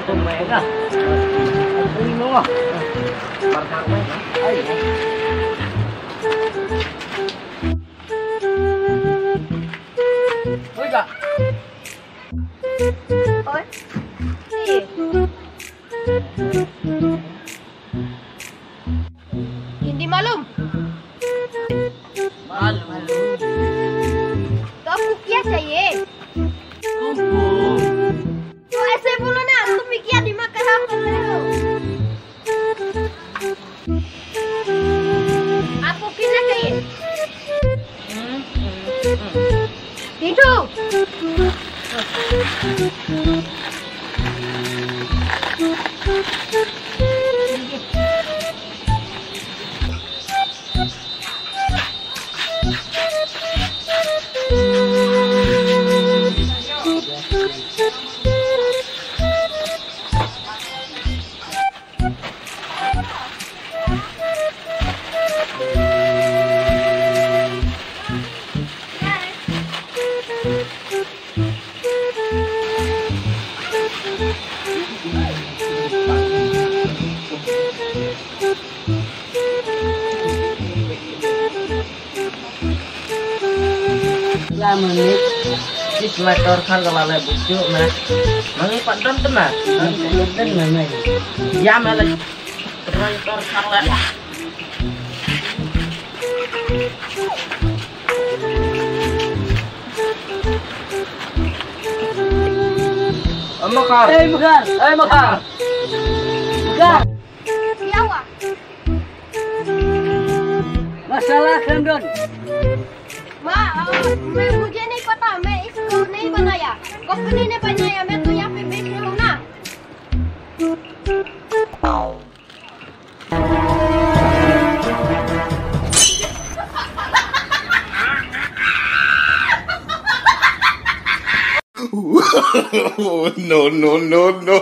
Tumega. Ini mo. Markang mo. Ay. Uy ka. Oi. Hindi malum. Malum. तो आपको क्या चाहिए? तो ऐसे बोलो ना, तुम क्या दिमाग खराब कर रहे हो? आपको कितना चाहिए? Titu. Lah menit di sweater kan kalau le bujuk mas mangi padon teman dan mana ya malah sweater kan le Mekar Mekar Mekar Mekar क्या हुआ? masalah London मैं मुझे नहीं पता, मैं इसको नहीं बनाया, कंपनी ने बनाया, मैं तो यहाँ पे बेच रहा हूँ ना। No, no, no, no.